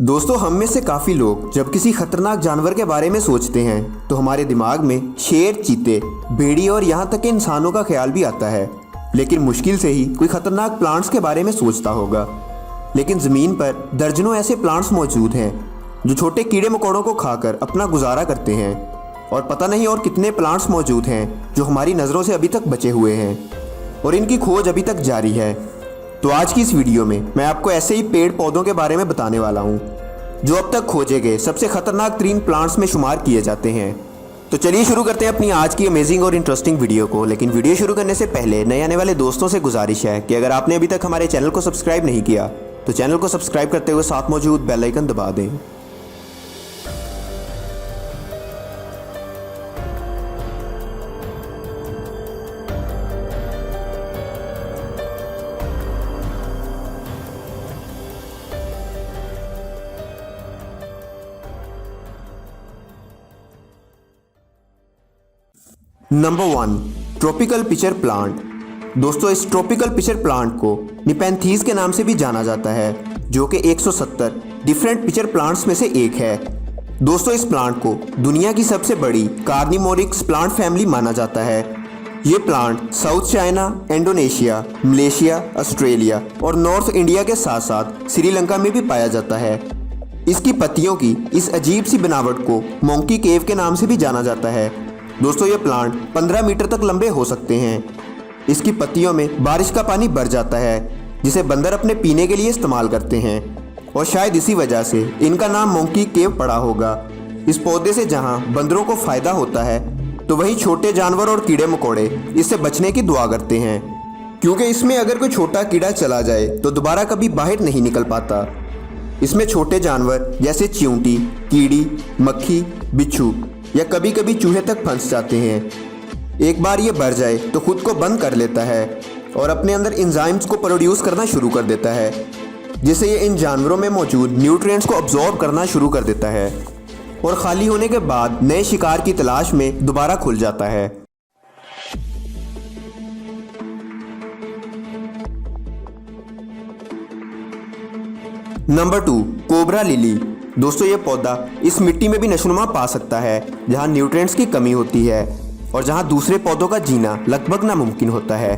दोस्तों, हम में से काफ़ी लोग जब किसी खतरनाक जानवर के बारे में सोचते हैं तो हमारे दिमाग में शेर, चीते, भेड़िए और यहाँ तक कि इंसानों का ख्याल भी आता है। लेकिन मुश्किल से ही कोई खतरनाक प्लांट्स के बारे में सोचता होगा। लेकिन ज़मीन पर दर्जनों ऐसे प्लांट्स मौजूद हैं जो छोटे कीड़े मकोड़ों को खाकर अपना गुजारा करते हैं। और पता नहीं और कितने प्लांट्स मौजूद हैं जो हमारी नज़रों से अभी तक बचे हुए हैं और इनकी खोज अभी तक जारी है। तो आज की इस वीडियो में मैं आपको ऐसे ही पेड़ पौधों के बारे में बताने वाला हूँ जो अब तक खोजे गए सबसे खतरनाक तरीन प्लांट्स में शुमार किए जाते हैं। तो चलिए शुरू करते हैं अपनी आज की अमेजिंग और इंटरेस्टिंग वीडियो को। लेकिन वीडियो शुरू करने से पहले नए आने वाले दोस्तों से गुजारिश है कि अगर आपने अभी तक हमारे चैनल को सब्सक्राइब नहीं किया तो चैनल को सब्सक्राइब करते हुए साथ मौजूद बेल आइकन दबा दें। Number 1, tropical pitcher plant. दोस्तों, इस ट्रॉपिकल पिचर प्लांट को निपेंथीज के नाम से भी जाना जाता है, जो कि 170 डिफरेंट पिचर प्लांट्स में से एक है। दोस्तों, इस प्लांट को दुनिया की सबसे बड़ी कार्निमोरिक्स प्लांट फैमिली माना जाता है। ये plant south China, Indonesia, Malaysia, Australia और नॉर्थ इंडिया के साथ साथ श्रीलंका में भी पाया जाता है। इसकी पत्तियों की इस अजीब सी बनावट को मोंकी केव के नाम से भी जाना जाता है। दोस्तों, ये प्लांट 15 मीटर तक लंबे हो सकते हैं। इसकी पत्तियों में बारिश का पानी भर जाता है जिसे बंदर अपने पीने के लिए इस्तेमाल करते हैं और शायद इसी वजह से इनका नाम मोंकी केव पड़ा होगा। इस पौधे से जहां बंदरों को फ़ायदा होता है तो वहीं छोटे जानवर और कीड़े मकोड़े इससे बचने की दुआ करते हैं, क्योंकि इसमें अगर कोई छोटा कीड़ा चला जाए तो दोबारा कभी बाहर नहीं निकल पाता। इसमें छोटे जानवर जैसे चींटी, कीड़ी, मक्खी, बिच्छू या कभी कभी चूहे तक फंस जाते हैं। एक बार ये भर जाए तो खुद को बंद कर लेता है और अपने अंदर एंजाइम्स को प्रोड्यूस करना शुरू कर देता है, जिससे ये इन जानवरों में मौजूद न्यूट्रिएंट्स को अब्जॉर्ब करना शुरू कर देता है और खाली होने के बाद नए शिकार की तलाश में दोबारा खुल जाता है। Number 2, cobra lily. दोस्तों, ये पौधा इस मिट्टी में भी नशोनुमा पा सकता है जहां न्यूट्रिएंट्स की कमी होती है और जहां दूसरे पौधों का जीना लगभग नामुमकिन होता है।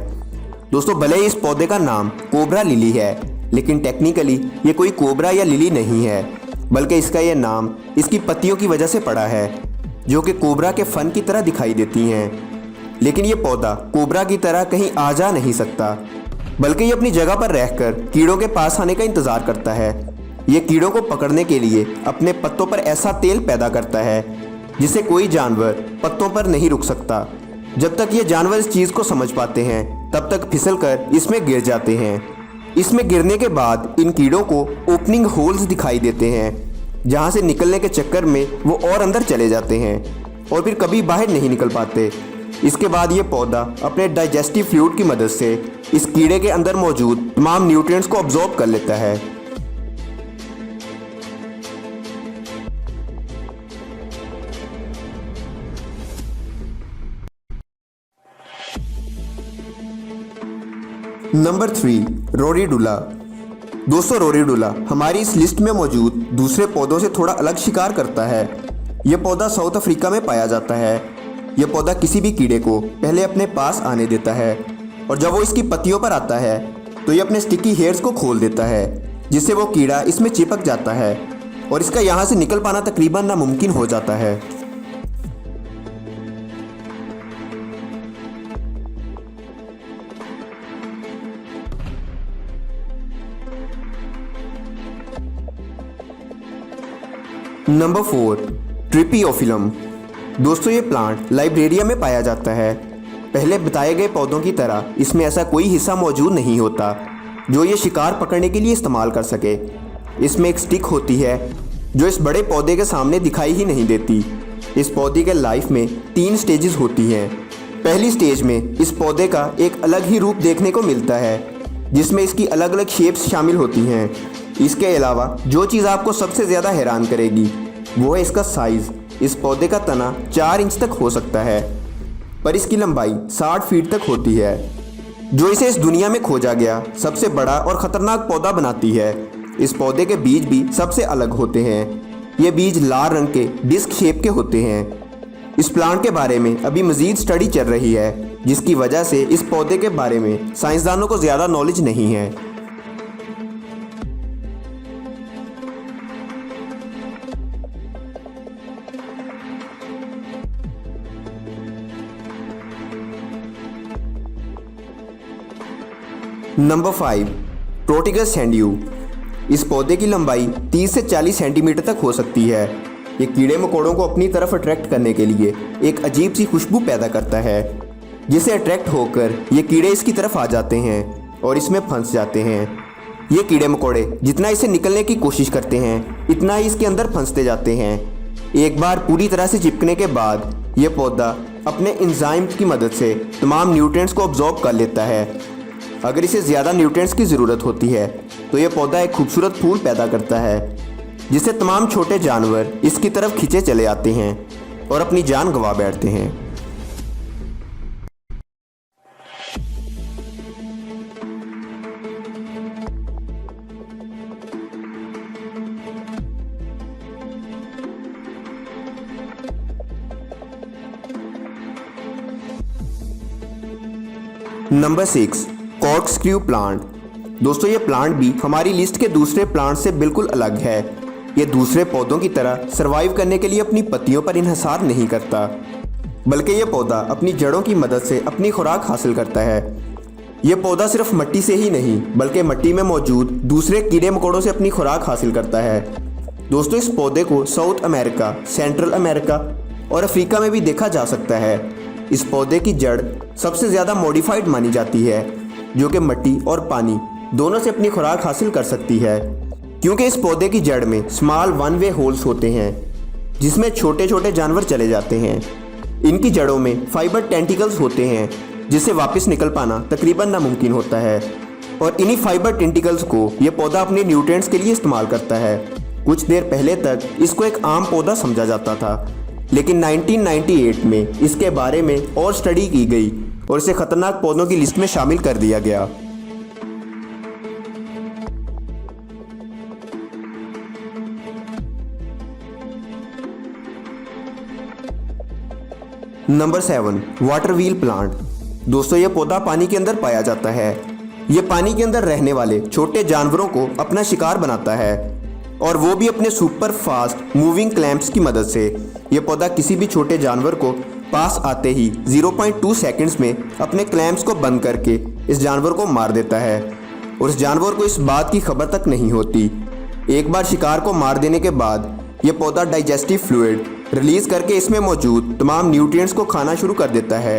दोस्तों, भले ही इस पौधे का नाम कोबरा लिली है, लेकिन टेक्निकली ये कोई कोबरा या लिली नहीं है, बल्कि इसका ये नाम इसकी पत्तियों की वजह से पड़ा है, जो कि कोबरा के फन की तरह दिखाई देती हैं। लेकिन ये पौधा कोबरा की तरह कहीं आ जा नहीं सकता, बल्कि ये अपनी जगह पर रहकर कीड़ों के पास आने का इंतज़ार करता है। ये कीड़ों को पकड़ने के लिए अपने पत्तों पर ऐसा तेल पैदा करता है जिससे कोई जानवर पत्तों पर नहीं रुक सकता। जब तक ये जानवर इस चीज़ को समझ पाते हैं तब तक फिसलकर इसमें गिर जाते हैं। इसमें गिरने के बाद इन कीड़ों को ओपनिंग होल्स दिखाई देते हैं, जहाँ से निकलने के चक्कर में वो और अंदर चले जाते हैं और फिर कभी बाहर नहीं निकल पाते। इसके बाद ये पौधा अपने डाइजेस्टिव फ्लूइड की मदद से इस कीड़े के अंदर मौजूद तमाम न्यूट्रिएंट्स को अब्जॉर्ब कर लेता है। नंबर 3, रोरीडुला। दोस्तों, रोरीडुला हमारी इस लिस्ट में मौजूद दूसरे पौधों से थोड़ा अलग शिकार करता है। यह पौधा साउथ अफ्रीका में पाया जाता है। यह पौधा किसी भी कीड़े को पहले अपने पास आने देता है और जब वो इसकी पत्तियों पर आता है तो ये अपने स्टिकी हेयर्स को खोल देता है, जिससे वो कीड़ा इसमें चिपक जाता है और इसका यहाँ से निकल पाना तकरीबन नामुमकिन हो जाता है। नंबर 4, ट्रिपियोफिलम। दोस्तों, ये प्लांट लाइब्रेरिया में पाया जाता है। पहले बताए गए पौधों की तरह इसमें ऐसा कोई हिस्सा मौजूद नहीं होता जो ये शिकार पकड़ने के लिए इस्तेमाल कर सके। इसमें एक स्टिक होती है जो इस बड़े पौधे के सामने दिखाई ही नहीं देती। इस पौधे के लाइफ में 3 स्टेजेस होती हैं। पहली स्टेज में इस पौधे का एक अलग ही रूप देखने को मिलता है, जिसमें इसकी अलग अलग शेप्स शामिल होती हैं। इसके अलावा जो चीज़ आपको सबसे ज़्यादा हैरान करेगी वो है इसका साइज़। इस पौधे का तना 4 इंच तक हो सकता है, पर इसकी लंबाई 60 फीट तक होती है, जो इसे इस दुनिया में खोजा गया सबसे बड़ा और ख़तरनाक पौधा बनाती है। इस पौधे के बीज भी सबसे अलग होते हैं। ये बीज लाल रंग के डिस्क शेप के होते हैं। इस प्लांट के बारे में अभी मज़ीद स्टडी चल रही है, जिसकी वजह से इस पौधे के बारे में साइंसदानों को ज़्यादा नॉलेज नहीं है। नंबर 5, प्रोटिगस सैंडियो। इस पौधे की लंबाई 30 से 40 सेंटीमीटर तक हो सकती है। ये कीड़े मकोड़ों को अपनी तरफ अट्रैक्ट करने के लिए एक अजीब सी खुशबू पैदा करता है, जिसे अट्रैक्ट होकर ये कीड़े इसकी तरफ आ जाते हैं और इसमें फंस जाते हैं। ये कीड़े मकोड़े जितना इसे निकलने की कोशिश करते हैं, इतना ही इसके अंदर फंसते जाते हैं। एक बार पूरी तरह से चिपकने के बाद ये पौधा अपने एंजाइम की मदद से तमाम न्यूट्रिएंट्स को अब्जॉर्ब कर लेता है। अगर इसे ज़्यादा न्यूट्रिएंट्स की ज़रूरत होती है तो यह पौधा एक खूबसूरत फूल पैदा करता है, जिससे तमाम छोटे जानवर इसकी तरफ खींचे चले आते हैं और अपनी जान गंवा बैठते हैं। Number 6, corkscrew plant. दोस्तों ये प्लांट भी हमारी लिस्ट के दूसरे प्लांट से बिल्कुल अलग है। ये दूसरे पौधों की तरह सरवाइव करने के लिए अपनी पत्तियों पर इन्हिसार नहीं करता, बल्कि ये पौधा अपनी जड़ों की मदद से अपनी खुराक हासिल करता है। ये पौधा सिर्फ मिट्टी से ही नहीं बल्कि मिट्टी में मौजूद दूसरे कीड़े मकोड़ों से अपनी खुराक हासिल करता है। दोस्तों इस पौधे को साउथ अमेरिका, सेंट्रल अमेरिका और अफ्रीका में भी देखा जा सकता है। इस पौधे की जड़ सबसे ज़्यादा मॉडिफाइड मानी जाती है, जो कि मिट्टी और पानी दोनों से अपनी खुराक हासिल कर सकती है, क्योंकि इस पौधे की जड़ में स्मॉल वन वे होल्स होते हैं, जिसमें छोटे छोटे जानवर चले जाते हैं। इनकी जड़ों में फाइबर टेंटिकल्स होते हैं, जिससे वापस निकल पाना तकरीबन नामुमकिन होता है, और इन्हीं फाइबर टेंटिकल्स को यह पौधा अपने न्यूट्रिएंट्स के लिए इस्तेमाल करता है। कुछ देर पहले तक इसको एक आम पौधा समझा जाता था, लेकिन 1998 में इसके बारे में और स्टडी की गई और इसे खतरनाक पौधों की लिस्ट में शामिल कर दिया गया। Number 7, water wheel plant. दोस्तों ये पौधा पानी के अंदर पाया जाता है। ये पानी के अंदर रहने वाले छोटे जानवरों को अपना शिकार बनाता है, और वो भी अपने सुपर फास्ट मूविंग क्लैंप्स की मदद से। ये पौधा किसी भी छोटे जानवर को पास आते ही 0.2 सेकंड्स में अपने क्लैंप्स को बंद करके इस जानवर को मार देता है, और इस जानवर को इस बात की खबर तक नहीं होती। एक बार शिकार को मार देने के बाद ये पौधा डाइजेस्टिव फ्लूइड रिलीज करके इसमें मौजूद तमाम न्यूट्रिएंट्स को खाना शुरू कर देता है।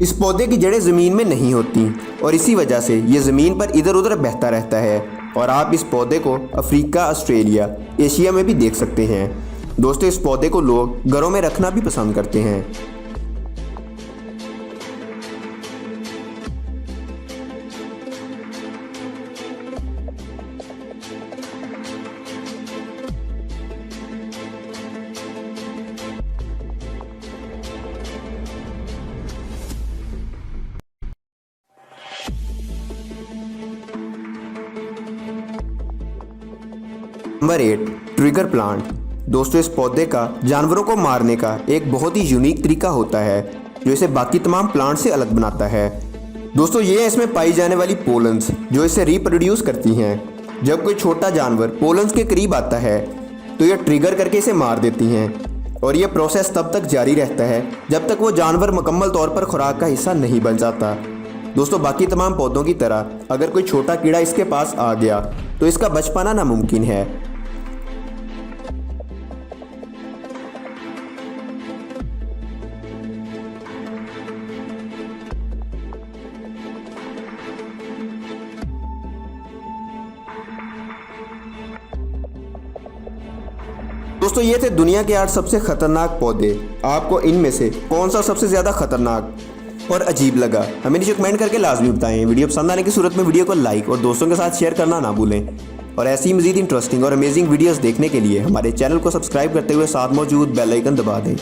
इस पौधे की जड़ें ज़मीन में नहीं होती, और इसी वजह से ये ज़मीन पर इधर उधर बहता रहता है, और आप इस पौधे को अफ्रीका, ऑस्ट्रेलिया, एशिया में भी देख सकते हैं। दोस्तों इस पौधे को लोग घरों में रखना भी पसंद करते हैं। Number 8, trigger plant. दोस्तों इस पौधे का जानवरों को मारने का एक बहुत ही यूनिक तरीका होता है, जो इसे बाकी तमाम प्लांट से अलग बनाता है। दोस्तों ये इसमें पाई जाने वाली पोलन्स जो इसे रिप्रोड्यूस करती हैं। जब कोई छोटा जानवर पोलन्स के करीब आता है तो ये ट्रिगर करके इसे मार देती हैं, और यह प्रोसेस तब तक जारी रहता है जब तक वो जानवर मुकम्मल तौर पर खुराक का हिस्सा नहीं बन जाता। दोस्तों बाकी तमाम पौधों की तरह अगर कोई छोटा कीड़ा इसके पास आ गया तो इसका बच पाना नामुमकिन है। दोस्तों ये थे दुनिया के 8 सबसे खतरनाक पौधे। आपको इनमें से कौन सा सबसे ज़्यादा खतरनाक और अजीब लगा, हमें नीचे कमेंट करके लाजमी बताएं। वीडियो पसंद आने की सूरत में वीडियो को लाइक और दोस्तों के साथ शेयर करना ना भूलें, और ऐसी मज़ीद इंटरेस्टिंग और अमेजिंग वीडियोस देखने के लिए हमारे चैनल को सब्सक्राइब करते हुए साथ मौजूद बेल आइकन दबा दें।